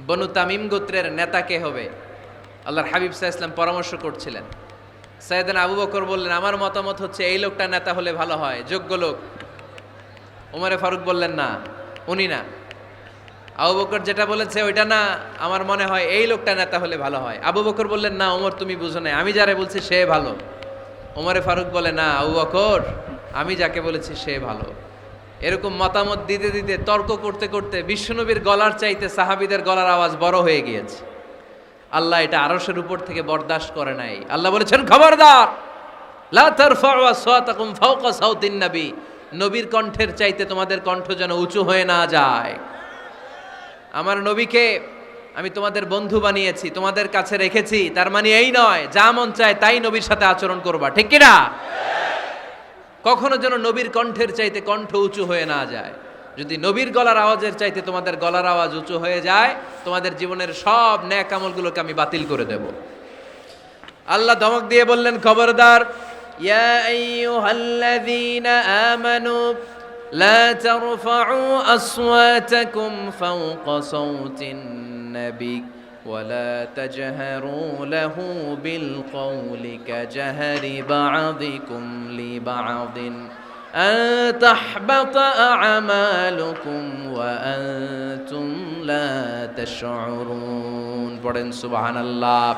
বনু তামিম গোত্রের নেতা কে হবে? আল্লাহর হাবিব সাল্লাল্লাহু আলাইহি ওয়াসাল্লাম পরামর্শ করছিলেন। সাইয়েদনা আবু বকর বললেন, আমার মতামত হচ্ছে এই লোকটা নেতা হলে ভালো হয়, যোগ্য লোক। ওমরে ফারুক বললেন, না, উনি না। আবু বকর যেটা বলেছে ওইটা না, আমার মনে হয় এই লোকটা নেতা হলে ভালো হয়। আবু বকর বললেন, না ওমর তুমি বুঝো না, আমি যারে বলছি সে ভালো। ওমরে ফারুক বলে, না আবু বকর, আমি যাকে বলেছি সে ভালো। এরকম মতামত দিতে দিতে, তর্ক করতে করতে বিশ্বনবীর গলার চাইতে সাহাবীদের গলার আওয়াজ বড় হয়ে গিয়েছে। আল্লাহ এটা আরশের উপর থেকে বরদাস্ত করে নাই। আল্লাহ বলেছেন, খবরদার, লা তারফাউ আসওয়াতাকুম ফাওকা সাউতিন নবী, নবীর কণ্ঠের চাইতে তোমাদের কণ্ঠ যেন উঁচু হয়ে না যায়। আমার নবীকে আমি তোমাদের বন্ধু বানিয়েছি, তোমাদের কাছে রেখেছি, তার মানে এই নয় যা মন চায় তাই নবীর সাথে আচরণ করবা, ঠিক কি না? কখনো যেন নবীর কণ্ঠের চাইতে কণ্ঠ উঁচু হয়ে না যায়। যদি নবীর গলার আওয়াজের চাইতে তোমাদের গলার আওয়াজ উঁচু হয়ে যায়, তোমাদের জীবনের সব নেক আমলগুলোকে আমি বাতিল করে দেব। আল্লাহ ধমক দিয়ে বললেন, খবরদার, ইয়া আইয়ুহাল্লাযীনা আমানু লা তারফাউ আসওয়াতাকুম ফাওকা সাউতিন নবী ولا تجهروا له بالقول كجهر بعضكم لبعض أن تحبط أعمالكم وأنتم لا تشعرون পড়েন সুবহানাল্লাহ।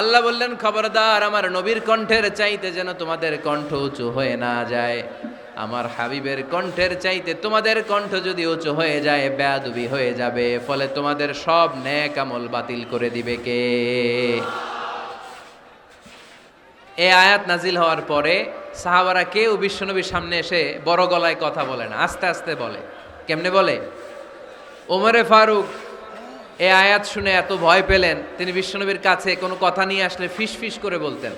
আল্লাহ বললেন, খবরদার, আমার নবীর কণ্ঠের চাইতে যেন তোমাদের কণ্ঠ উঁচু হয়ে না যায়। আমার হাবিবের কণ্ঠের চাইতে তোমাদের কণ্ঠ যদি উঁচু হয়ে যায়, বেয়াদবি হয়ে যাবে, ফলে তোমাদের সব নেক আমল বাতিল করে দিবে কে? এই আয়াত নাজিল হওয়ার পরে সাহাবারা কেউ বিশ্বনবীর সামনে এসে বড় গলায় কথা বলে না, আস্তে আস্তে বলে। কেমনে বলে? ওমরে ফারুক এই আয়াত শুনে এত ভয় পেলেন, তিনি বিশ্বনবীর কাছে কোনো কথা নিয়ে আসলে ফিস ফিস করে বলতেন।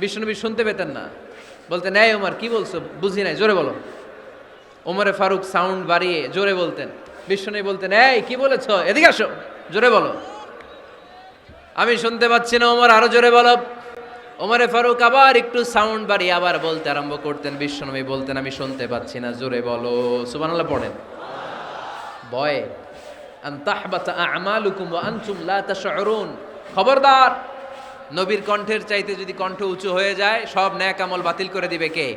বিশ্বনবী শুনতে পেতেন না, বলতেন, এই ওমর কি বলছো, বুঝি নাই, জোরে বলো। ওমরে ফারুক সাউন্ড বাড়িয়ে জোরে বলতেন। বিশ্বনবী বলতেন, এই কি বলেছো, এদিকে আসো, জোরে বলো, আমি শুনতে পাচ্ছি না, ওমর আরো জোরে বলো। ওমরে ফারুক আবার একটু সাউন্ড বাড়িয়ে আবার বলতে আরম্ভ করতেন। বিশ্বনবী বলতেন, আমি শুনতে পাচ্ছি না, জোরে বলো। সুবহানাল্লাহ পড়েন। ভয়ে, আন তাহবাতা আমালুকুম ওয়া আনতুম লা তাশউরুন, খবরদার, নবীর কণ্ঠের চাইতে যদি কণ্ঠ উঁচু হয়ে যায়, সব নেক আমল বাতিল করে দিবে কে?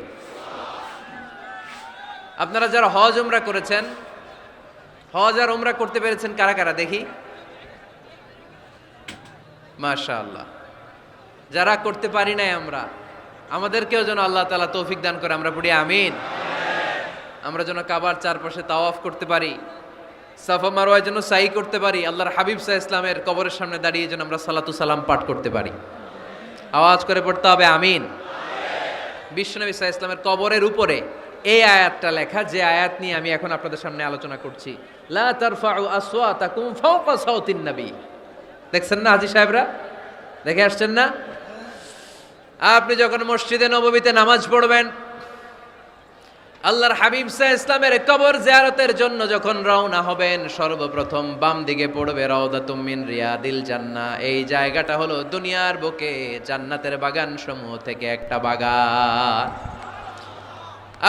আপনারা যারা হজ উমরা করেছেন, হজ আর উমরা করতে পেরেছেন কারা কারা দেখি? মাশাআল্লাহ। যারা করতে পারি নাই আমরা, আমাদেরকেও যেন আল্লাহ তাআলা তৌফিক দান করে, আমরা পড়ি আমিন। আমরা যেন কাবার চারপাশে তাওয়াফ করতে পারি, সাফা মারওয়ায় যেন সাই করতে পারি, আল্লাহর হাবিব সাল্লাল্লাহু আলাইহি ওয়াসাল্লামের কবরের সামনে দাঁড়িয়ে যেন আমরা সালাতু সালাম পাঠ করতে পারি। আওয়াজ করে পড়তে হবে আমিন। বিশ্বনবী সাল্লাল্লাহু আলাইহি ওয়াসাল্লামের কবরের উপরে এই আয়াতটা লেখা, যে আয়াত নিয়ে আমি এখন আপনাদের সামনে আলোচনা করছি, লা তারফাউ আসওয়াতাকুম ফাওকা সাউতিন নবী। দেখছেন না হাজী সাহেবরা, দেখে আসছেন না? আপনি যখন মসজিদে নববীতে নামাজ পড়বেন, আল্লাহর হাবিব সাল্লাল্লাহু আলাইহি ওয়াসাল্লামের কবর জিয়ারতের জন্য যখন রওনা হবেন, সর্বপ্রথম বাম দিকে পড়বে রাউদাতুম মিন রিয়াদিল জান্নাহ। এই জায়গাটা হলো দুনিয়ার বুকে জান্নাতের বাগান সমূহ থেকে একটা বাগান।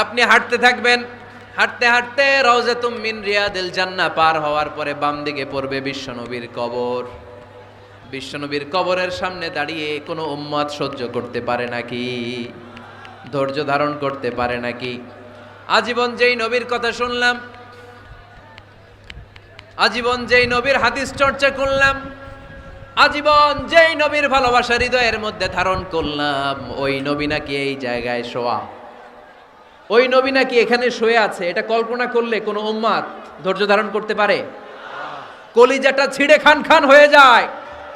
আপনি হাঁটতে থাকবেন, হাঁটতে হাঁটতে রাউদাতুম মিন রিয়াদিল জান্নাহ পার হওয়ার পরে বাম দিকে পড়বে বিশ্বনবীর কবর। বিশ্বনবীর কবরের সামনে দাঁড়িয়ে কোনো উম্মত সহ্য করতে পারে নাকি? ধৈর্য ধারণ করতে পারে নাকি? আজীবন যেই নবীর কথা শুনলাম, আজীবন যেই নবীর হাদিস চর্চা করলাম, আজীবন যেই নবীর ভালোবাসা হৃদয়ের মধ্যে ধারণ করলাম, ওই নবী নাকি এই জায়গায় শোয়া, ওই নবী নাকি এখানে শুয়ে আছে, এটা কল্পনা করলে কোনো উম্মত ধৈর্য ধারণ করতে পারে? কলিজাটা ছিঁড়ে খান খান হয়ে যায়,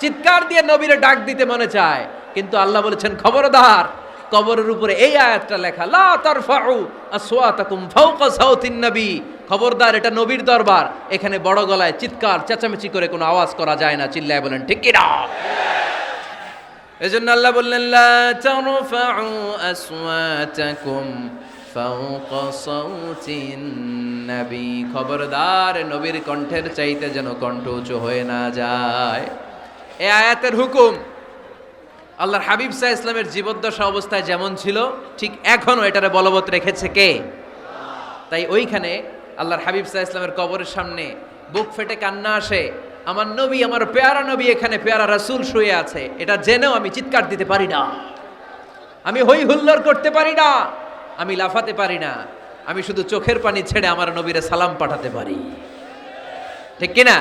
চিৎকার দিয়ে নবীরে ডাক দিতে মনে চায়। কিন্তু আল্লাহ বলেছেন, খবরদার, কবরের উপরে এই আয়াতটা লেখা, লা তারফাউ আসওয়াতাকুম ফাওকা সাউতিন নবী, খবরদার, এটা নবীর দরবার, এখানে বড় গলায় চিৎকার চেঁচামেচি করে কোনো আওয়াজ করা যায় না। চিল্লায় বলেন ঠিক কি না? এজন্য আল্লাহ বললেন, লা তারফাউ আসওয়াতাকুম ফাওকা সাউতিন নবী, খবরদার, নবীর কণ্ঠের চাইতে যেন কণ্ঠ উঁচু হয়ে না যায়। এই আয়াতের হুকুম আল্লাহর হাবিব সাল্লাল্লাহু আলাইহি ওয়াসাল্লামের জীবদ্দশা অবস্থায় যেমন ছিল, ঠিক এখনো এটারে বলবৎ রেখেছে কে? তাই ওইখানে আল্লাহর হাবিব সাল্লাল্লাহু আলাইহি ওয়াসাল্লামের কবরের সামনে বুক ফেটে কান্না আসে, আমার নবী, আমার পেয়ারা নবী এখানে, পেয়ারা রাসূল শুয়ে আছে, এটা জেনেও আমি চিৎকার দিতে পারি না, আমি হই হুল্লোড় করতে পারি না, আমি লাফাতে পারি না, আমি শুধু চোখের পানি ছেড়ে আমার নবীরে সালাম পাঠাতে পারি, ঠিক কিনা?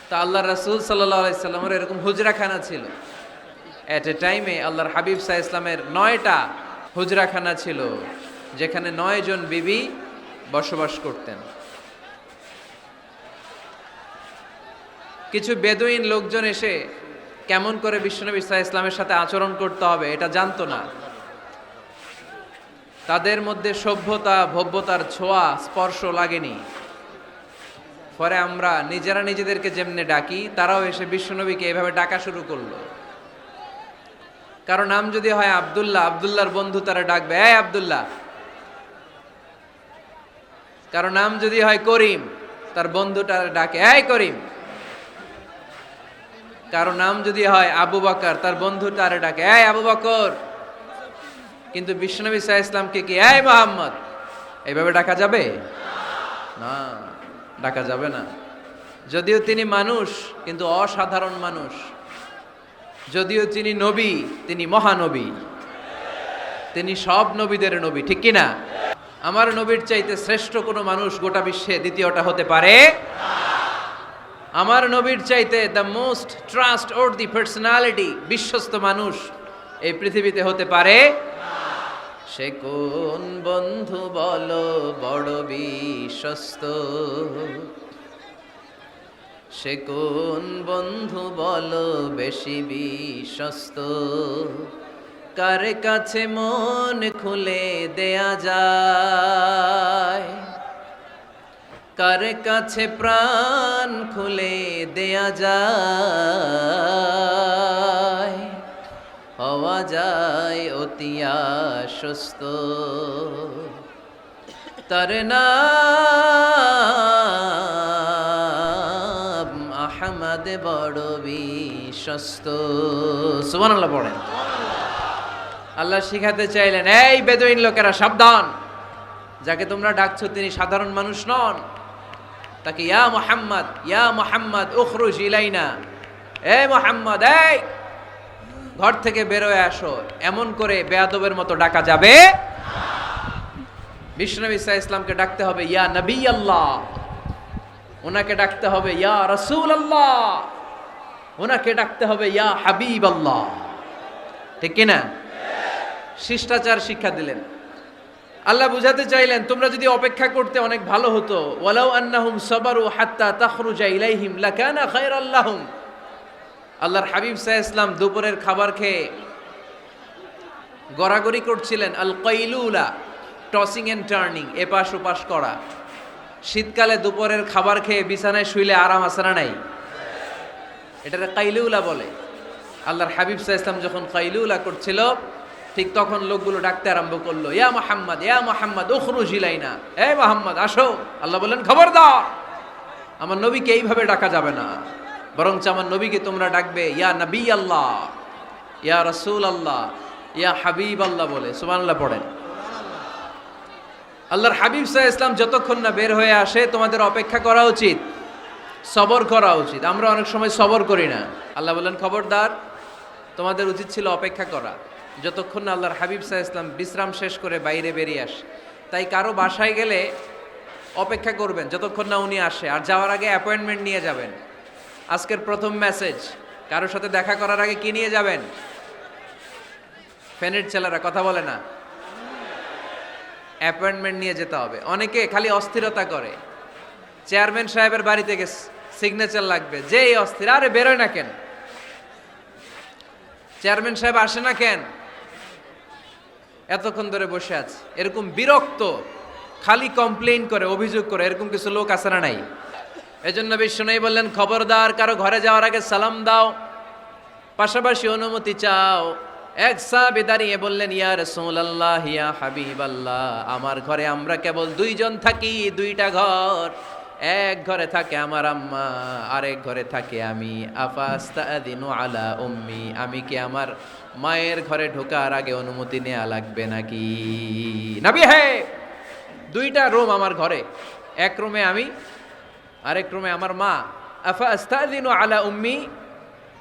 তা আল্লাহ রাসূল সাল্লাল্লাহু আলাইহি সাল্লামের এরকম হুজরাখানা ছিল। এট এ টাইমে আল্লাহর হাবিব সাল্লাল্লাহু আলাইহি ইসলামের 9টা হুজরাখানা ছিল, যেখানে 9 জন বিবি বসবাস করতেন। কিছু বেদুইন লোকজন এসে কেমন করে বিশ্বনবী সাল্লাল্লাহু আলাইহি ইসলামের সাথে আচরণ করতে হবে এটা জানতো না। তাদের মধ্যে সভ্যতা ভব্যতার ছোঁয়া স্পর্শ লাগেনি। পরে আমরা নিজেরা নিজেদেরকে যেমনে ডাকি, তারাও এসে বিশ্বনবীকে এভাবে ডাকা শুরু করলো। কারো নাম যদি হয় আব্দুল্লাহ, আব্দুল্লাহর বন্ধু তারা ডাকবে এই আব্দুল্লাহ। কারো নাম যদি হয় করিম, তার বন্ধুটা ডাকে এই করিম। কারো নাম যদি হয় আবু বকর, তার বন্ধুটা ডাকে এই আবু বকর। কিন্তু বিশ্বনবী সাল্লাল্লাহু আলাইহি ইসলামকে কি এই মুহাম্মদ এইভাবে ডাকা যাবে? না, ডাকা যাবে না। যদিও তিনি মানুষ, কিন্তু অসাধারণ মানুষ। যদিও তিনি নবী, তিনি মহানবী, তিনি সব নবীদের নবী, ঠিক কিনা? আমার নবীর চাইতে শ্রেষ্ঠ কোনো মানুষ গোটা বিশ্বে দ্বিতীয়টা হতে পারে? আমার নবীর চাইতে the most trust or the personality, বিশ্বস্ত মানুষ এই পৃথিবীতে হতে পারে? সে কোন বন্ধু বলো বড় বিশ্বস্ত, সে কোন বন্ধু বলো বেশি বিশ্বস্ত, কার কাছে মন খুলে দেয়া যায়, কার কাছে প্রাণ খুলে দেয়া যায়, হওয়া যায় অতি আশ্বস্ত, তার নাম আহমদ বড় বিশ্বস্ত। সুবহানাল্লাহ পড়েন। আল্লাহ শিখাতে চাইলেন, এই বেদুইন লোকেরা সাবধান, যাকে তোমরা ডাকছো তিনি সাধারণ মানুষ নন। তাকে ইয়া মুহাম্মদ উখরুজ ইলাইনা, এই মুহাম্মদ এই ঘর থেকে বের হয়ে আসো, এমন করে বেয়াদবের মতো ডাকা যাবে? বিশ্বনবী সাল্লাল্লাহু আলাইহি ইসলামকে ডাকতে হবে ইয়া নবী আল্লাহ, ওনাকে ডাকতে হবে ইয়া রাসূল আল্লাহ, ওনাকে ডাকতে হবে ইয়া হাবিব আল্লাহ, ঠিক কিনা? শিষ্টাচার শিক্ষা দিলেন। আল্লাহ বুঝাতে চাইলেন, তোমরা যদি অপেক্ষা করতে অনেক ভালো হতো। ওয়ালাউ আন্নাহুম সাবারু হাত্তা তাখরুজা ইলাইহিম লাকানা খায়রাল লাহুম। আল্লাহর হাবিব সাল্লাল্লাহু আলাইহি ইসলাম দুপুরের খাবার খেয়ে গড়াগড়ি করছিলেন। আল কাইলুলা, টসিং এন্ড টার্নিং, এপাশ ওপাশ করা। শীতকালে দুপুরের খাবার খেয়ে বিছানায় শুইলে আরাম আছে না নাই? এটাকে কাইলুলা বলে। আল্লাহর হাবিব সাল্লাল্লাহু আলাইহি ইসলাম যখন কাইলুলা করছিল, ঠিক তখন লোকগুলো ডাকতে আরম্ভ করলো, ইয়া মুহাম্মদ উখরুজ ইলাইনা, এই মুহাম্মদ আসো। আল্লাহ বললেন, খবরদার, আমার নবীকে এইভাবে ডাকা যাবে না, বরঞ্চ আমার নবীকে তোমরা ডাকবে ইয়া নবী আল্লাহ, ইয়া রাসূল আল্লাহ, ইয়া হাবিব আল্লাহ বলে। সুবহানাল্লাহ পড়েন। আল্লাহর হাবিব সাল্লাল্লাহু আলাইহি ইসলাম যতক্ষণ না বের হয়ে আসে তোমাদের অপেক্ষা করা উচিত, সবর করা উচিত। আমরা অনেক সময় সবর করি না। আল্লাহ বললেন, খবরদার, তোমাদের উচিত ছিল অপেক্ষা করা, যতক্ষণ না আল্লাহর হাবিব সাল্লাল্লাহু আলাইহি ইসলাম বিশ্রাম শেষ করে বাইরে বেরিয়ে আসে। তাই কারো বাসায় গেলে অপেক্ষা করবেন যতক্ষণ না উনি আসে, আর যাওয়ার আগে অ্যাপয়েন্টমেন্ট নিয়ে যাবেন। আজকের প্রথম মেসেজ, কারোর সাথে দেখা করার আগে কি নিয়ে যাবেন? ফ্যানের ছেলেরা কথা বলে না, অ্যাপয়েন্টমেন্ট নিয়ে যেতে হবে। অনেকে খালি অস্থিরতা করে, চেয়ারম্যান সাহেবের বাড়িতে গেছে, সিগনেচার লাগবে, যেই অস্থির, আরে বেরোয় না কেন, চেয়ারম্যান সাহেব আসে না কেন, এতক্ষণ ধরে বসে আছে। এরকম বিরক্ত, খালি কমপ্লেইন করে, অভিযোগ করে, এরকম কিছু লোক আছে না নাই? এজন্য বিশ্বনবী বললেন, খবরদার, কারো ঘরে যাওয়ার আগে সালাম দাও, পাশাপাশি অনুমতি চাও। এক সাহাবী দাঁড়িয়ে বললেন, ইয়া রাসূলুল্লাহ, ইয়া হাবিবাল্লাহ, আমার ঘরে আমরা কেবল দুইজন থাকি, দুইটা ঘর, এক ঘরে থাকে আমার আম্মা, আরেক ঘরে থাকে আমি। আফাস্তাদিনু আলা উম্মি, আমি কি আমার মায়ের ঘরে ঢোকার আগে অনুমতি নেওয়া লাগবে নাকি? নবী, হে, দুইটা রুম আমার ঘরে, এক রুমে আমি, আরেক রুমে আমার মা। আফা আস্তাযিনু আলা উম্মি,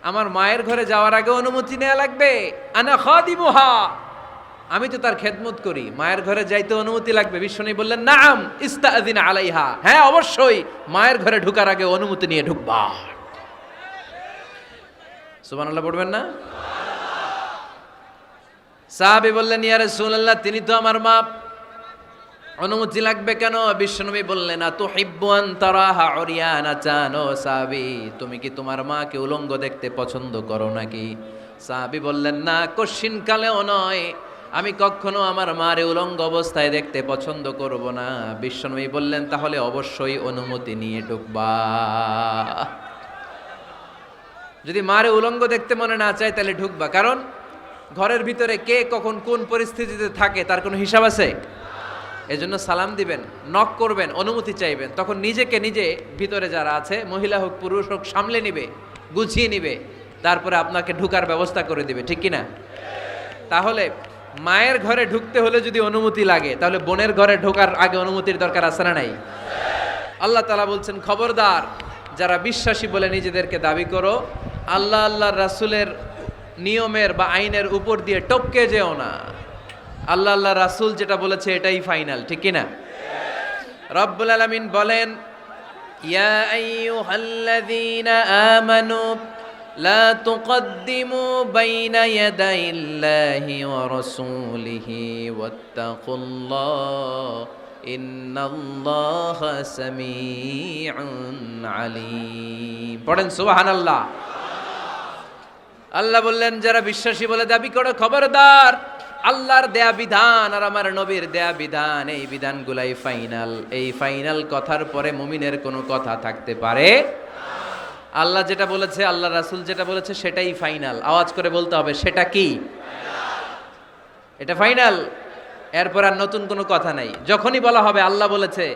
আমার মায়ের ঘরে যাওয়ার আগে অনুমতি নেওয়া লাগবে? আনা খাদিমুহা, আমি তো তার খেদমত করি, মায়ের ঘরে যাইতে অনুমতি লাগবে? বিশ্বনবী বললেন নাম ইস্তাযিন আলাইহা, হ্যাঁ অবশ্যই মায়ের ঘরে ঢোকার আগে অনুমতি নিয়ে ঢুকবা। সুবহানাল্লাহ পড়বেন না? সাহাবী বললেন ইয়া রাসূলুল্লাহ, তিনি তো আমার মা, অনুমতি লাগবে কেন? বিশ্বনবী বললেন আতুহিব্বু আন তারাহা উরিয়ানাতান, ও সাহাবী তুমি কি তোমার মাকে উলঙ্গ দেখতে পছন্দ করো নাকি? সাহাবী বললেন না, কশিন কালেও নয়, আমি কখনো আমার মারে উলঙ্গ অবস্থায় দেখতে পছন্দ করব না। বিশ্বনবী বললেন তাহলে অবশ্যই অনুমতি নিয়ে ঢুকবা। যদি মারে উলঙ্গ দেখতে মনে না চায় তাহলে ঢুকবা, কারণ ঘরের ভিতরে কে কখন কোন পরিস্থিতিতে থাকে তার কোনো হিসাব আছে? এজন্য সালাম দিবেন, নক করবেন, অনুমতি চাইবেন, তখন নিজেকে নিজে ভিতরে যারা আছে মহিলা হোক পুরুষ হোক সামলে নিবে, গুছিয়ে নিবে, তারপরে আপনাকে ঢুকার ব্যবস্থা করে দিবে, ঠিক কিনা? তাহলে মায়ের ঘরে ঢুকতে হলে যদি অনুমতি লাগে, তাহলে বোনের ঘরে ঢোকার আগে অনুমতির দরকার আছে না নাই? আল্লাহ তাআলা বলছেন খবরদার যারা বিশ্বাসী বলে নিজেদেরকে দাবি করো, আল্লাহ আল্লাহর রাসূলের নিয়মের বা আইনের উপর দিয়ে টপকে যেও না। আল্লাহ আল্লাহ রাসূল যেটা বলেছে এটাই ফাইনাল, ঠিক কিনা? রব্বুল আলামিন বলেন ইয়া আইয়ুহাল্লাযীনা আমানু লা তুকদ্দিমু বাইনা ইয়াদাইল্লাহি ওয়া রাসূলিহি ওয়াত্তাকুল্লাহ ইন্নাল্লাহা সামিউন আলীম। পড়েন সুবহানাল্লাহ। আল্লাহ বললেন যারা বিশ্বাসী বলে দাবি করো, খবরদার আল্লাহর দেয়া বিধান আর আমার নবীর দেয়া বিধান, এই বিধানগুলাই ফাইনাল। এই ফাইনাল কথার পরে মুমিনের কোনো কথা থাকতে পারে? আল্লাহ যেটা বলেছে, আল্লাহ রাসূল যেটা বলেছে সেটাই ফাইনাল। আওয়াজ করে বলতে হবে সেটা কি? এটা ফাইনাল। এরপর আর নতুন কোনো কথা নাই। যখনই বলা হবে আল্লাহ বলেছে,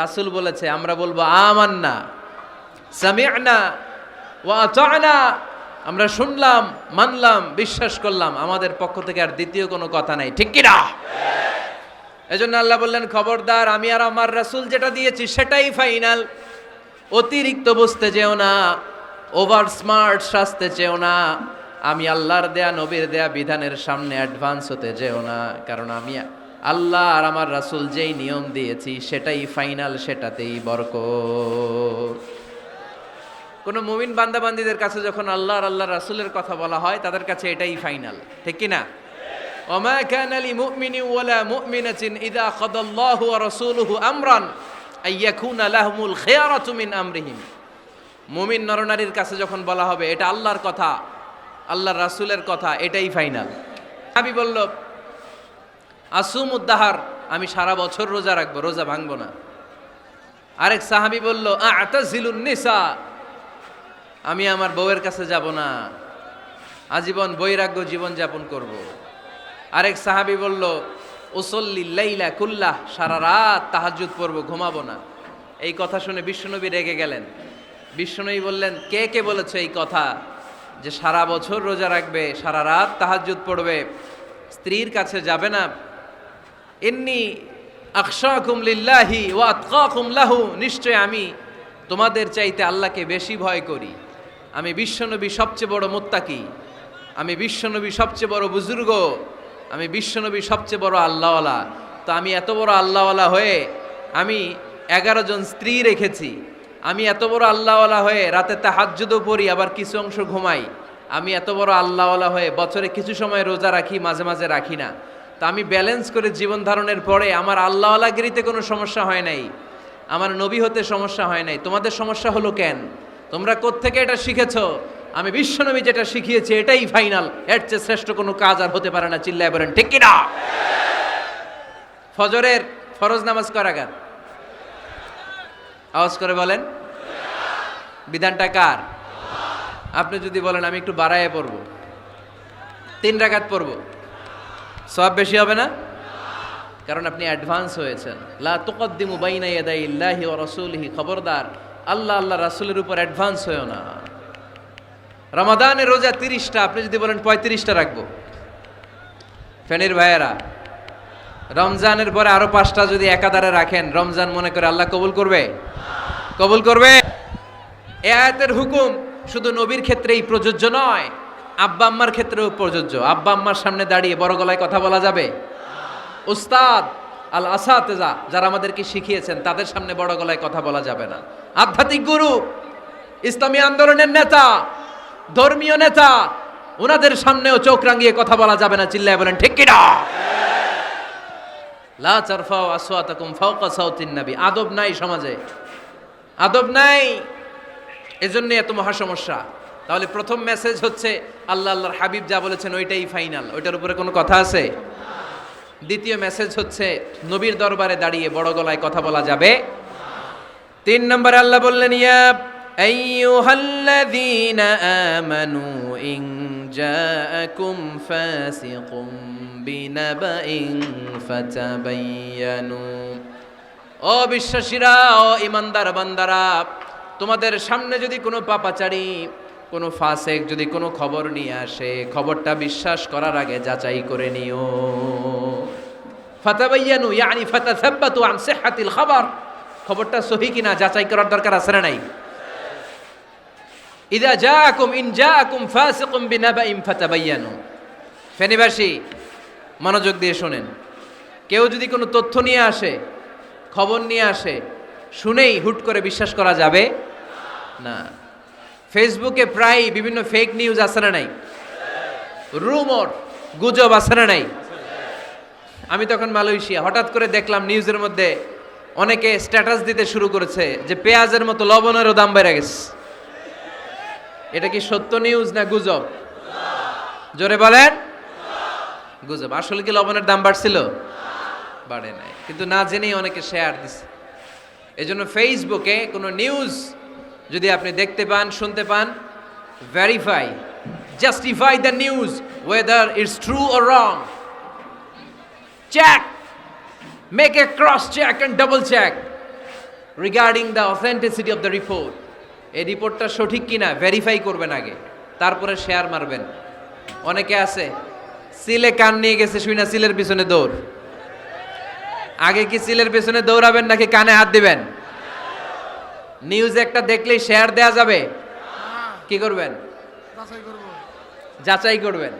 রাসূল বলেছে, আমরা বলবো আমান্না সামি'না ওয়া আতা'না, আমরা শুনলাম, মানলাম, বিশ্বাস করলাম, আমাদের পক্ষ থেকে আর দ্বিতীয় কোনো কথা নাই, ঠিক কি না? এজন্য আল্লাহ বললেন খবরদার আমি আর আমার রাসূল যেটা দিয়েছি সেটাই ফাইনাল। অতিরিক্ত বুঝতে যেও না, ওভার স্মার্ট সাজতে চেও না, আমি আল্লাহর দেয়া নবীর দেয়া বিধানের সামনে অ্যাডভান্স হতে যেও না, কারণ আমি আল্লাহ আর আমার রাসূল যেই নিয়ম দিয়েছি সেটাই ফাইনাল, সেটাতেই বরকত। কোন মুমিন বান্দাবান্দীদের কাছে যখন আল্লাহ আর আল্লাহর রাসূলের কথা বলা হয় তাদের কাছে এটাই ফাইনাল, ঠিক কি না? ওমা কানা লিমুমিনিন ওয়ালা মুমিনাতিন ইযা কাদাল্লাহু ওয়া রাসূলুহু আমরান আইয়াকুনা লাহুমুল খিয়ারাতু মিন আমরিহিম। মুমিন নরনারীর কাছে যখন বলা হবে এটা আল্লাহর কথা, আল্লাহর রাসূলের কথা, এটাই ফাইনাল। সাহাবী বলল আসুমুদ দাহার, আমি সারা বছর রোজা রাখবো, রোজা ভাঙবো না। আরেক সাহাবী বলল আ'তাজিলুন নিসা, আমি আমার বউয়ের কাছে যাব না, আজীবন বৈরাগ্য জীবন যাপন করব। আরেক সাহাবী বলল উসল্লি লাইলা কুল্লাহ, সারা রাত তাহাজ্জুদ পড়ব, ঘুমাবো না। এই কথা শুনে বিশ্বনবী রেগে গেলেন। বিশ্বনবী বললেন কে কে বলেছে এই কথা যে সারা বছর রোজা রাখবে, সারা রাত তাহাজ্জুদ পড়বে, স্ত্রীর কাছে যাবে না? ইন্নী আখশাকুম লিল্লাহি ওয়া আতকাকুম লাহু, নিশ্চয় আমি তোমাদের চাইতে আল্লাহকে বেশি ভয় করি। আমি বিশ্বনবী সবচেয়ে বড় মুত্তাকি, আমি বিশ্বনবী সবচেয়ে বড় বুজুর্গ, আমি বিশ্বনবী সবচেয়ে বড় আল্লাহওয়ালা। তো আমি এত বড় আল্লাহওয়ালা হয়ে আমি 11 জন স্ত্রী রেখেছি, আমি এত বড় আল্লাহওয়ালা হয়ে রাতে তাহাজ্জুদও পড়ি, আবার কিছু অংশ ঘুমাই, আমি এত বড় আল্লাহওয়ালা হয়ে বছরে কিছু সময় রোজা রাখি, মাঝে মাঝে রাখি না। তো আমি ব্যালেন্স করে জীবন ধারণের পরে আমার আল্লাহওয়ালাগিরিতে কোনো সমস্যা হয় নাই, আমার নবী হতে সমস্যা হয় নাই। তোমাদের সমস্যা হলো কেন? তোমরা কোত্থেকে এটা শিখেছো? আমি বিশ্বনবী যেটা শিখিয়েছি এটাই ফাইনাল, এর চেয়ে শ্রেষ্ঠ কোনো কাজ আর হতে পারে না। চিল্লায় বলেন ঠিক কি না? ফজরের ফরজ নামাজ কয় রাকাত? আওয়াজ করে বলেন। বিধানটা কার? আপনি যদি বলেন আমি একটু বাড়ায় পড়বো, 3 রাকাত পড়বো, সওয়াব বেশি হবে না? কারণ আপনি অ্যাডভান্স হয়েছেন। লা তুকদ্দিমু বাইনা ইয়াদাইল্লাহি ওয়া রাসূলিহি, খবরদার আল্লাহ আল্লাহ রাসূলের উপর অ্যাডভান্স হয়েও না। রমাদানের রোজা 30টা, আপনি যদি বলেন 35টা রাখবো, ফেনীর ভাইয়েরা রমজানের পরে আরো 5টা যদি একাধারে রাখেন, রমজান মনে করে আল্লাহ কবুল করবে? কবুল করবে? এই আয়াতের হুকুম শুধু নবীর ক্ষেত্রেই প্রযোজ্য নয়, আব্বা আম্মার ক্ষেত্রেও প্রযোজ্য। আব্বা আম্মার সামনে দাঁড়িয়ে বড় গলায় কথা বলা যাবে? উস্তাদ আল আসাতেজা যারা আমাদেরকে শিখিয়েছেন তাদের সামনে বড় গলায় কথা বলা যাবে না। আধ্যাত্মিক গুরু, ইসলামী আন্দোলনের নেতা, ধর্মীয় নেতা, ওনাদের সামনেও চোখ রাঙিয়ে কথা বলা যাবে না। চিল্লায় বলেন ঠিক কিনা? লা তারফাউ আসওয়াতাকুম ফাওকা সাওতিন নবী। আদব নাই সমাজে, আদব নাই, এজন্য এত মহা সমস্যা। তাহলে প্রথম মেসেজ হচ্ছে আল্লাহ আল্লাহর হাবিব যা বলেছেন ওইটাই ফাইনাল, ওইটার উপরে কোনো কথা আছে? দ্বিতীয় মেসেজ হচ্ছে নবীর দরবারে দাঁড়িয়ে বড় গলায় কথা বলা যাবে। 3 নম্বরে আল্লাহ বললেন, ইয়া আইয়ুহাল্লাযীনা আমানু ইন জাআকুম ফাসিকুম বিনাবাইন ফাতাবায়ানু। ও বিশ্বাসীরা, ও ঈমানদার বান্দারা, তোমাদের সামনে যদি কোনো পাপাচারী, কোনো ফাসেক যদি কোনো খবর নিয়ে আসে, খবরটা বিশ্বাস করার আগে যাচাই করে নিও। ফাতাবায়ানু ইয়ানি ফাতাসাব্বাতু আন সিহহাতিল খবর। খবরটা সহি কিনা যাচাই করার দরকার আছে না নাই? ইন জাআকুম ফাসিকুম বিনাবাইন ফাতাবায়ানু। ফেনীবাসী মনোযোগ দিয়ে শোনেন, কেউ যদি কোনো তথ্য নিয়ে আসে, খবর নিয়ে আসে, শুনেই হুট করে বিশ্বাস করা যাবে না। ফেসবুকে প্রায় বিভিন্ন ফেক নিউজ আছে না নাই? রুমর, গুজব আছে না নাই? আমি তখন মালয়েশিয়া, হঠাৎ করে দেখলাম নিউজের মধ্যে অনেকে স্ট্যাটাস দিতে শুরু করেছে যে পেঁয়াজের মতো লবণেরও দাম বেড়ে গেছে। এটা কি সত্য নিউজ না গুজব? জোরে বলেন। গুজব। আসলে কি লবণের দাম বাড়ছিল? বাড়ে নাই, কিন্তু না জেনেই অনেকে শেয়ার দিছে। এজন্য ফেসবুকে কোনো নিউজ যদি আপনি দেখতে পান, শুনতে পান, verify, justify the news whether it's true or wrong. Check, make a cross check and double check regarding the authenticity of the report. এই রিপোর্টটা সঠিক কিনা ভেরিফাই করবেন আগে, তারপরে শেয়ার মারবেন। অনেকে আছে সিলে কান নিয়ে গেছে, শুই না সিলের পিছনে দৌড়। আগে কি সিলের পিছনে দৌড়াবেন নাকি কানে হাত দিবেন? নিউজ একটা দেখলেই শেয়ার দেয়া যাবে? কি করবেন? যাচাই করবেন।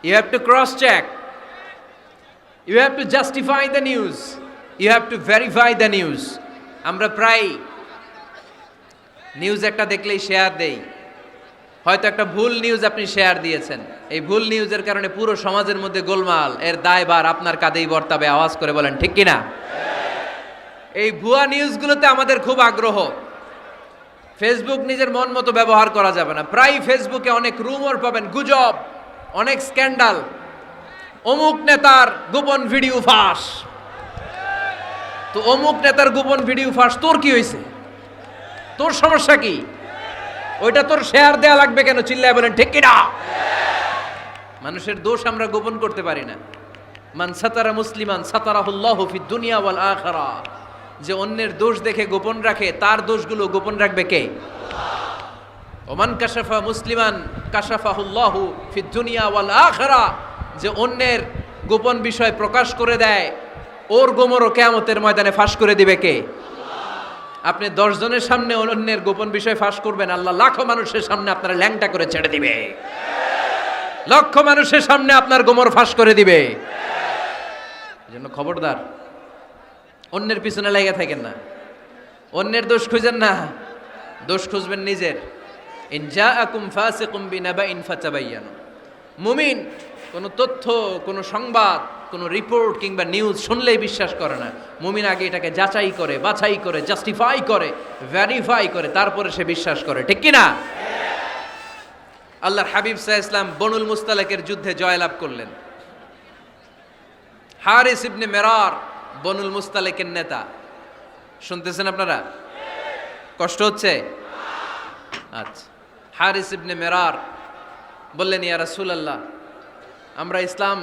You have to cross check, you have to justify the news, you have to verify the news. আমরা প্রায় নিউজ একটা দেখলেই শেয়ার দেই। হয়তো একটা ভুল নিউজ আপনি শেয়ার দিয়েছেন, এই ভুল নিউজের কারণে পুরো সমাজের মধ্যে গোলমাল, এর দায়ভার আপনার কাঁধেই বর্তাবে। আওয়াজ করে বলেন ঠিক কিনা? এই ভুয়া নিউজগুলোতে আমাদের খুব আগ্রহ। ফেসবুক নিজের মন মতো ব্যবহার করা যাবে না। প্রায় ফেসবুকে অনেক রুমর পাবেন, গুজব, অনেক স্ক্যান্ডাল। অমুক নেতার গোপন ভিডিও ফাঁস। তো অমুক নেতার গোপন ভিডিও ফাঁস, তোর কি হয়েছে? তোর সমস্যা কি? ওইটা তোর শেয়ার দেয়া লাগবে কেন? চিল্লায় বলেন ঠিক কিনা? মানুষের দোষ আমরা গোপন করতে পারি না। মান সাতারা মুসলিমান সাতারাহুল্লাহু ফিদ দুনিয়া ওয়াল আখিরা। যে অন্যের দোষ দেখে গোপন রাখে, তার দোষগুলো গোপন রাখবে কে? ওমান কাশাফা মুসলিমান কাশাফাহুল্লাহু ফিদ দুনিয়া ওয়াল আখিরা। যে অন্যের গোপন বিষয় প্রকাশ করে দেয়, ওর গোমরও কিয়ামতের ময়দানে ফাঁস করে দিবে কে? আপনি 10 জনের সামনে অন্যের গোপন বিষয় ফাঁস করবেন, আল্লাহ লাখো মানুষের সামনে আপনার ল্যাংটা করে ছেড়ে দিবে। লক্ষ মানুষের সামনে আপনার গোমর ফাঁস করে দিবে। এজন্য খবরদার, অন্যের পিছনে লেগে থাকেন না, অন্যের দোষ খুঁজেন না, দোষ খুঁজবেন নিজের। ইন জাআকুম ফাসিকুম বিনাবাইন ফাতাবায়ানু। মুমিন কোনো তথ্য, কোনো সংবাদ, কোনো রিপোর্ট কিংবা নিউজ শুনলেই বিশ্বাস করে না। মুমিন আগে এটাকে যাচাই করে, বাছাই করে, জাস্টিফাই করে, ভেরিফাই করে, তারপরে সে বিশ্বাস করে। ঠিক কিনা? আল্লাহর হাবিব সাল্লাল্লাহু আলাইহি ওয়াসাল্লাম বনুল মুস্তালাকের যুদ্ধে জয়লাভ করলেন। হারিস ইবনে মিরার বনুল মুস্তালাকের নেতা। শুনতেছেন আপনারা? কষ্ট হচ্ছে? আচ্ছা। হারিস ইবনে মিরার বললেন, ইয়া রাসূলুল্লাহ, আমরা ইসলাম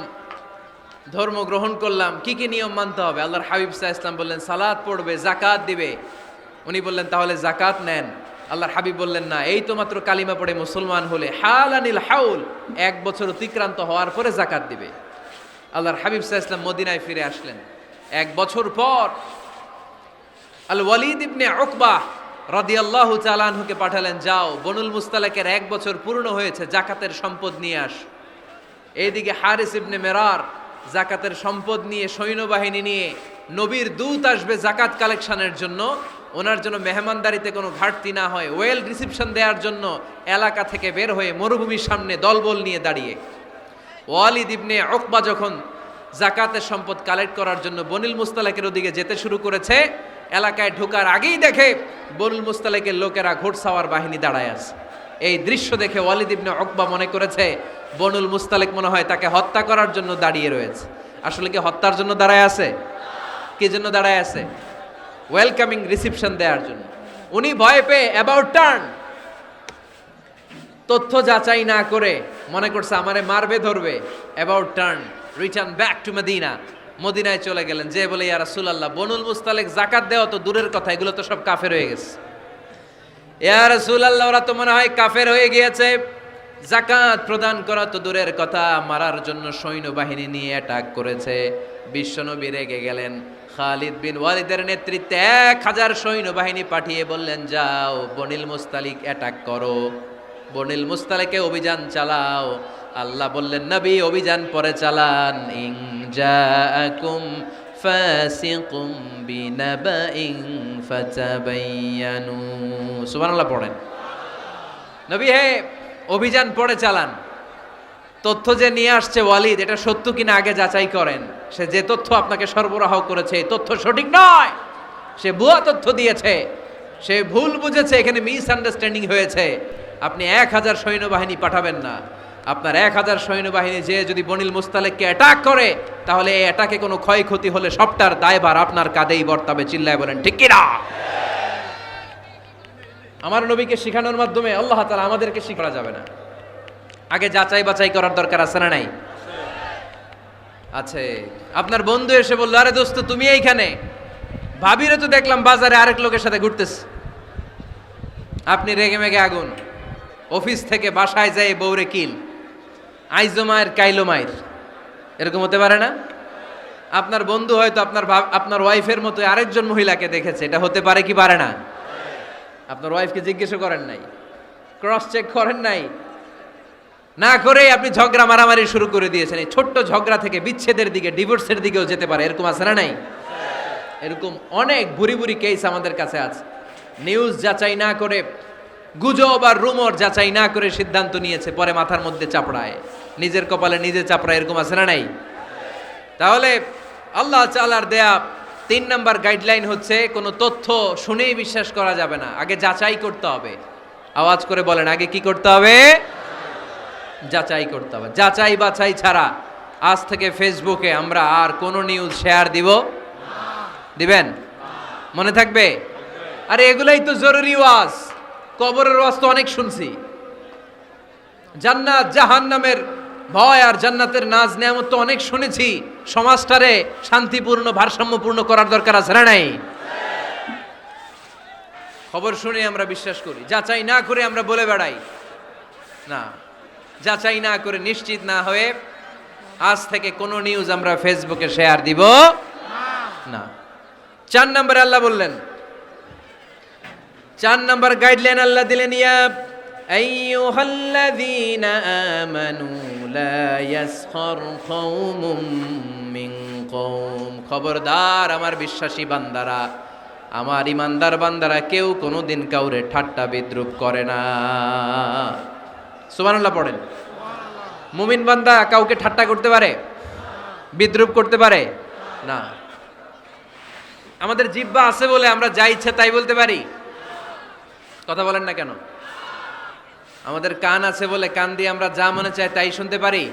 ধর্ম গ্রহণ করলাম, কি কি নিয়ম মানতে হবে? আল্লাহর হাবিব সাল্লাল্লাহু আলাইহি ওয়াসাল্লাম বললেন, সালাত পড়বে, যাকাত দিবে। উনি বললেন, তাহলে যাকাত নেন। আল্লাহর হাবিব বললেন, না, এই তো মাত্র কালিমা পড়ে মুসলমান হলে হালানিল হাউল, 1 বছর অতিক্রান্ত হওয়ার পরে যাকাত দিবে। আল্লাহর হাবিব সাল্লাল্লাহু আলাইহি ওয়াসাল্লাম মদিনায় ফিরে আসলেন। 1 বছর পর আল ওয়ালিদ ইবনে উকবাহ রাদিয়াল্লাহু তাআলা আনহুকে পাঠালেন, যাও বনুল মুস্তালিকের 1 বছর পূর্ণ হয়েছে, জাকাতের সম্পদ নিয়ে আস। এইদিকে হারিস ইবনে মেরার জাকাতের সম্পদ নিয়ে, সৈন্যবাহিনী নিয়ে, নবীর দূত আসবে জাকাত কালেকশনের জন্য, ওনার জন্য মেহমানদারিতে কোনো ঘাটতি না হয়, ওয়েল রিসিপশন দেওয়ার জন্য এলাকা থেকে বের হয়ে মরুভূমির সামনে দলবল নিয়ে দাঁড়িয়ে। ওয়ালিদ ইবনে উকবা যখন জাকাতের সম্পদ কালেক্ট করার জন্য বনুল মুস্তালিকের ওদিকে যেতে শুরু করেছে, এলাকায় ঢোকার আগেই দেখে বনুল মুস্তালিকের লোকেরা ঘোড়সাওয়ার বাহিনী দাঁড়ায় আছে। এই দৃশ্য দেখে ওয়ালিদ ইবনে উকবা মনে করেছে বনুল মুস্তালিক মনে হয় তাকে হত্যা করার জন্য দাঁড়িয়ে রয়েছে। আসলে কি হত্যার জন্য দাঁড়ায় আছে? কি জন্য দাঁড়ায় আছে? ওয়েলকামিং রিসিপশন দেওয়ার জন্য। উনি ভয় পেয়ে অ্যাবাউট টার্ন, তথ্য যাচাই না করে মনে করছে আমারে মারবে ধরবে, about turn return back to Medina, মদিনায় চলে গেলেন। যে বলে ইয়া রাসূলুল্লাহ, বনুল মুস্তালিক জাকাত দেওয়া তো দূরের কথা, এগুলো তো সব কাফের হয়ে গেছে। ইয়া রাসূলুল্লাহ, ওরা তো মনে হয় কাফের হয়ে গিয়েছে, জাকাত প্রদান করা তো দূরের কথা, মারার জন্য সৈন্যবাহিনী নিয়ে অ্যাটাক করেছে। বিশ্বনবী রেগে গেলেন। খালিদ বিন ওয়ালিদের নেতৃত্বে 1000 সৈন্যবাহিনী পাঠিয়ে বললেন, যাও বনুল মুস্তালিক অ্যাটাক করো, বনুল মুস্তালিকে অভিযান চালাও। আল্লাহ বললেন, নবী অভিযান পরে চালান। ইন জাআকুম ফাসিকুম বিনাবাইন ফাতাবায়ানু। সুবহানাল্লাহ পড়েন। নবী হে, অভিযান পরে চালান। তথ্য যে নিয়ে আসছে ওয়ালিদ, এটা সত্য কিনা আগে যাচাই করেন। সে যে তথ্য আপনাকে সরবরাহ করেছে, এই তথ্য সঠিক নয়, সে ভুয়া তথ্য দিয়েছে, সে ভুল বুঝেছে, এখানে মিস আন্ডারস্ট্যান্ডিং হয়েছে। আপনি 1000 সৈন্যবাহিনী পাঠাবেন না। আপনার 1000 সৈন্যবাহিনী যে যদি বনুল মুস্তালিককে অ্যাটাক করে, তাহলে এই অ্যাটাকে কোনো ক্ষয়ক্ষতি হলে সবটার দায়ভার আপনার কাঁধেই বর্তাবে। চিল্লায় বলেন ঠিক কিনা? আমার নবীকে শিখানোর মাধ্যমে আল্লাহ তাআলা আমাদেরকে শিখা যাবে না। আগে যাচাই বাছাই করার দরকার আছে না নাই? আছে। আপনার বন্ধু এসে বলল, আরে দোস্ত তুমি এইখানে, ভাবিরে তো দেখলাম বাজারে আরেক লোকের সাথে ঘুরতেছে। আপনি রেগে মেগে আগুন, অফিস থেকে বাসায় যায় বউরে কিল, আইজো মায়ের কাইলো মায়ের, এরকম হতে পারে না? আপনার বন্ধু হয়তো আপনার ওয়াইফের মতো আরেকজন মহিলাকে দেখেছে, এটা হতে পারে কি পারে না? আপনার ওয়াইফকে জিজ্ঞেস করেন নাই, ক্রস চেক করেন নাই, না করেই আপনি ঝগড়া মারামারি শুরু করে দিয়েছেন। এই ছোট্ট ঝগড়া থেকে বিচ্ছেদের দিকে, ডিভোর্সের দিকেও যেতে পারে, এরকম আছে না নাই? এরকম অনেক ভুরি ভুরি কেস আমাদের কাছে আছে। নিউজ যাচাই না করে, গুজব আর রুমর যাচাই না করে সিদ্ধান্ত নিয়েছে, পরে মাথার মধ্যে চাপড়ায়, নিজের কপালে নিজে চাপড়ায়, এরকম আছে না নাই? তাহলে আল্লাহ তাআলার দেয়া 3 নাম্বার গাইডলাইন হচ্ছে, কোনো তথ্য শুনেই বিশ্বাস করা যাবে না, আগে যাচাই করতে হবে। আওয়াজ করে বলেন, আগে কি করতে হবে? যাচাই করতে হবে। যাচাই বাছাই ছাড়া আজ থেকে ফেসবুকে আমরা আর কোনো নিউজ শেয়ার দিব? দিবেন? মনে থাকবে? আরে এগুলাই তো জরুরি ওয়াজ। কবরের ওয়াজ তো অনেক শুনছি, জান্নাত জাহান্নামের ভয় আর জান্নাতের নাজ নেয়ামত তো অনেক শুনেছি। সমাজটারে শান্তিপূর্ণ, ভারসাম্যপূর্ণ করার দরকার আছে না নাই? খবর শুনে আমরা বিশ্বাস করি, যাচাই না করে আমরা বলে বেড়াই না। যাচাই না করে, নিশ্চিত না হয়ে আজ থেকে কোনো নিউজ আমরা ফেসবুকে শেয়ার দিব না। 4 নম্বরে আল্লাহ বললেন, 4 নম্বর গাইডলাইন আল্লাহ দিলেন, ইয়া আইয়ুহাল্লাযীনা আমানু লা ইয়াসখার কওমুম মিন কওম। খবরদার আমার বিশ্বাসী বান্দারা, আমার ইমানদার বান্দারা কেউ কোনোদিন কাউরে ঠাট্টা বিদ্রুপ করে না। সুবহানাল্লাহ পড়েন। মুমিন বান্দা কাউকে ঠাট্টা করতে পারে? বিদ্রুপ করতে পারে না। আমাদের জিহ্বা আছে বলে আমরা যা ইচ্ছা তাই বলতে পারি? কথা বলেন না কেন? আমাদের কান আছে বলে কান দিয়ে আমরা যা মনে চাই তাই শুনতে পারি?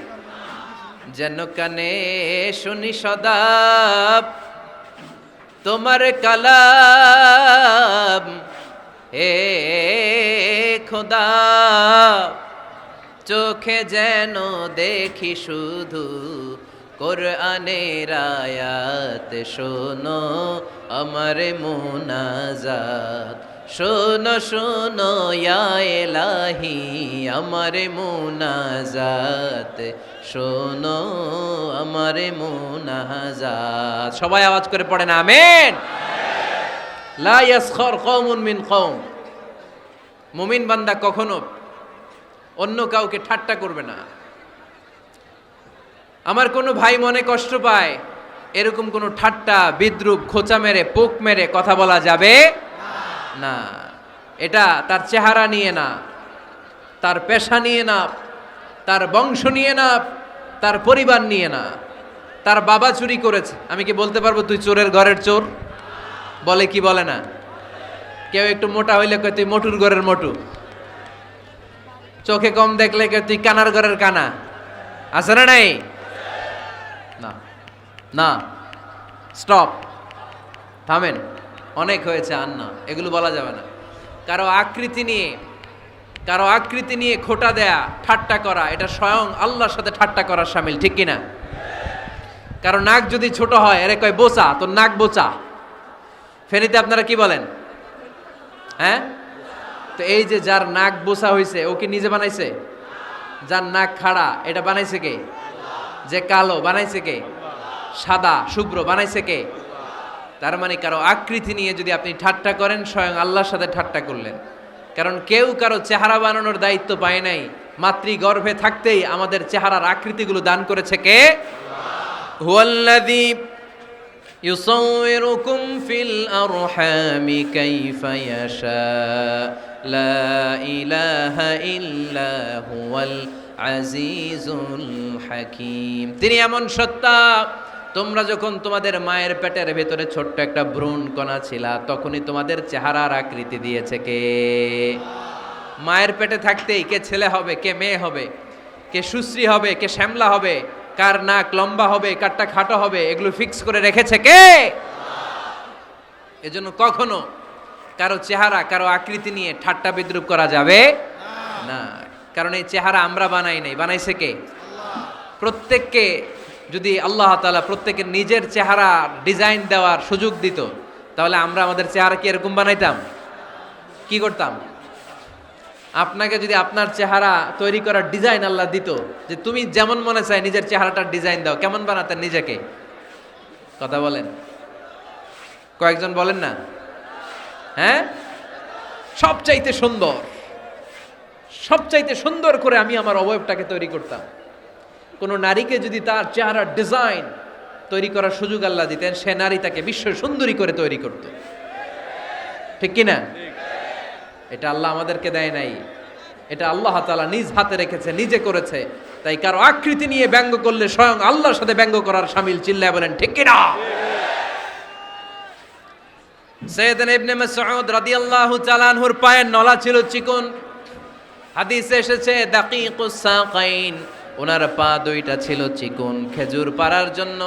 যেন কানে শুনি সদা তোমার কালাম, হে খোদা চোখে যেন দেখি শুধু কোরআনের আয়াত। শোনো আমার মুনাজাত, শোনো শোনো ইয়া ইলাহি আমার মুনাজাত, শোনো আমার মুনাজাত। সবাই আওয়াজ করে পড়েন আমিন। লা ইয়াসখর কওমুন মিন কওম, মুমিন বান্দা কখনো অন্য কাউকে ঠাট্টা করবে না। আমার কোনো ভাই মনে কষ্ট পায়, এরকম কোনো ঠাট্টা, বিদ্রুপ, খোঁচা মেরে, পোক মেরে কথা বলা যাবে না। এটা তার চেহারা নিয়ে না, তার পেশা নিয়ে না, তার বংশ নিয়ে না, তার পরিবার নিয়ে না। তার বাবা চুরি করেছে, আমি কি বলতে পারবো তুই চোরের ঘরের চোর? বলে কি বলে না? কেউ একটু মোটা হইলে কয় তুই মোটুর ঘরের মোটু, চোখে কম দেখলে কয় তুই কানার ঘরের কানা। আছে না নাই? না না, স্টপ, থামেন, অনেক হয়েছে, আর না, এগুলো বলা যাবে না। কারো আকৃতি নিয়ে খোঁটা দেয়া, ঠাট্টা করা, এটা স্বয়ং আল্লাহর সাথে ঠাট্টা করার শামিল, ঠিক কিনা? কারো নাক যদি ছোট হয়, এরে কয় বোচা, তোর নাক বোচা। ফেনীতে আপনারা কি বলেন? হ্যাঁ, তো এই যে যার নাক বোচা হয়েছে, ও কি নিজে বানাইছে? যার নাক খাড়া, এটা বানাইছে কে? যে কালো, বানাইছে কে? সাদা শুভ্র, বানাইছে কে? তার মানে কারো আকৃতি নিয়ে যদি আপনি ঠাট্টা করেন, স্বয়ং আল্লাহর সাথে ঠাট্টা করলেন। কারণ কেউ কারো চেহারা বানানোর দায়িত্ব পায় নাই। মাতৃগর্ভে থাকতেই আমাদের চেহারার আকৃতিগুলো দান করেছে কে? হুয়াল্লাযী ইউসাউইরুকুম ফিল আরহামি কাইফা ইয়াশা লা ইলাহা ইল্লা হুয়াল আজিজুল হাকীম। তিনি এমন সত্তা, তোমরা যখন তোমাদের মায়ের পেটের ভেতরে ছোট্ট একটা ভ্রূণ কণা ছিলা, তখনই তোমাদের চেহারার আকৃতি দিয়েছে কে? মায়ের পেটে থাকতেই কে ছেলে হবে, কে মেয়ে হবে, কে সুশ্রী হবে, কে শ্যামলা হবে, কার নাক লম্বা হবে, কারটা খাটো হবে, এগুলো ফিক্স করে রেখেছে কে? এজন্য কখনো কারো চেহারা, কারো আকৃতি নিয়ে ঠাট্টা বিদ্রুপ করা যাবে না। কারণ এই চেহারা আমরা বানাই নাই, বানাইছে কে? প্রত্যেককে যদি আল্লাহ তাআলা প্রত্যেকের নিজের চেহারা ডিজাইন দেওয়ার সুযোগ দিত, তাহলে আমরা আমাদের চেহারা কি এরকম বানাইতাম? কি করতাম? আপনাকে যদি আপনার চেহারা তৈরি করার ডিজাইন আল্লাহ দিত, যে তুমি যেমন মনে চাই নিজের চেহারাটার ডিজাইন দাও, কেমন বানাতেন নিজেকে? কথা বলেন, কয়েকজন বলেন না? হ্যাঁ, সবচাইতে সুন্দর করে আমি আমার অবয়বটাকে তৈরি করতাম। কোন নারীকে যদি তার চেহারার ডিজাইন তৈরি করার সুযোগ আল্লাহ দিতেন, সে নারী তাকে বিশ্ব সুন্দরী করে তৈরি করত, ঠিক কিনা? এটা আল্লাহ আমাদেরকে দেয় নাই, এটা আল্লাহ তাআলা নিজ হাতে রেখেছে, নিজে করেছে। তাই কারো আকৃতি নিয়ে ব্যঙ্গ করলে স্বয়ং আল্লাহর সাথে ব্যঙ্গ করার শামিল। চিল্লায় বলেন ঠিক কিনা? সাইয়েদনা ইবনে মাসউদ রাদিয়াল্লাহু তাআলা আনহুর পায়ের নলা ছিল চিকন। হাদিসে এসেছে দাকিকুস সাকাইন, ওনার পা দুইটা ছিল চিকন। খেজুর পাড়ার জন্য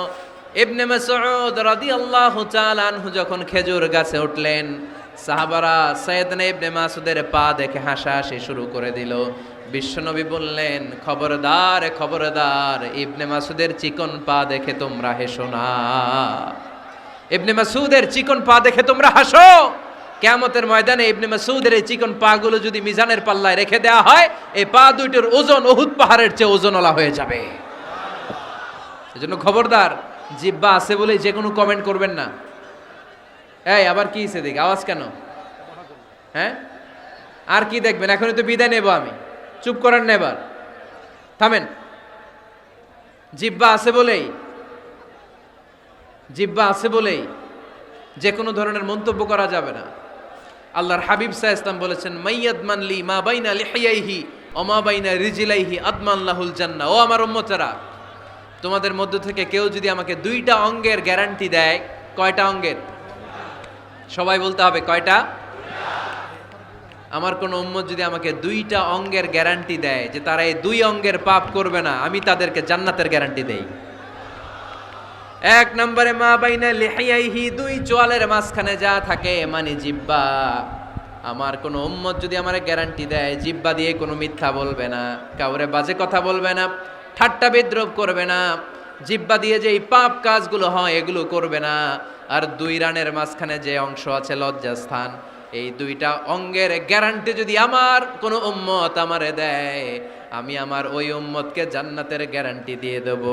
ইবনে মাসউদ রাদিয়াল্লাহু তাআলা আনহু যখন খেজুর গাছে উঠলেন, সাহাবারা সাইয়েদনা ইবনে মাসউদের পা দেখে হাসাহাসি শুরু করে দিল। বিশ্বনবী বললেন, খবরদার খবরদার, ইবনে মাসউদের চিকন পা দেখে তোমরা হেসো না। ইবনে মাসউদের চিকন পা দেখে তোমরা হাসো। কিয়ামতের ময়দানে ইবনে মাসউদের এই চিকন পা গুলো যদি মিজানের পাল্লায় রেখে দেওয়া হয়, এই পা দুইটার ওজন উহুদ পাহাড়ের চেয়ে ওজনওয়ালা হয়ে যাবে। এজন্য খবরদার, জিহ্বা আছে বলে যে কোনো কমেন্ট করবেন না। এই আবার কি হইছে, দেখ আওয়াজ কেন? হ্যাঁ, আর কি দেখবেন? এখনই তো বিদায় নেব আমি, চুপ করেন না, এবার থামেন। জিহ্বা আছে বলেই যে কোনো ধরনের মন্তব্য করা যাবে না। আল্লাহর হাবিব সাল্লাল্লাহু আলাইহি ওয়াসাল্লাম বলেছেন, মাইয়াদমান লি মা বাইনা লিহিয়াইহি ওয়া মা বাইনা রিজলাইহি আদমান লাহুল জান্নাহ। ও আমার উম্মতেরা, তোমাদের মধ্য থেকে কেউ যদি আমাকে দুইটা অঙ্গের গ্যারান্টি দেয়, কয়টা অঙ্গের? সবাই বলতে হবে, কয়টা? আমার কোন উম্মত যদি আমাকে দুইটা অঙ্গের গ্যারান্টি দেয় যে তারা এই দুই অঙ্গের পাপ করবে না, আমি তাদেরকে জান্নাতের গ্যারান্টি দেই। এক নম্বরে মা বাইনা লিহিয়াইহি, দুই চোয়ালের মাঝখানে যা থাকে মানে জিহ্বা। আমার কোন উম্মত যদি আমার গ্যারান্টি দেয় জিহ্বা দিয়ে কোনো মিথ্যা বলবে না, কাউরে বাজে কথা বলবে না, ঠাট্টা বিদ্রুপ করবে না, জিহ্বা দিয়ে যে এই পাপ কাজগুলো হয় এগুলো করবে না, আর দুই রানের মাঝখানে যে অংশ আছে লজ্জাস্থান, এই দুইটা অঙ্গের গ্যারান্টি যদি আমার কোন উম্মত আমারে দেয়, আমি আমার ওই উম্মতকে জান্নাতের গ্যারান্টি দিয়ে দেব।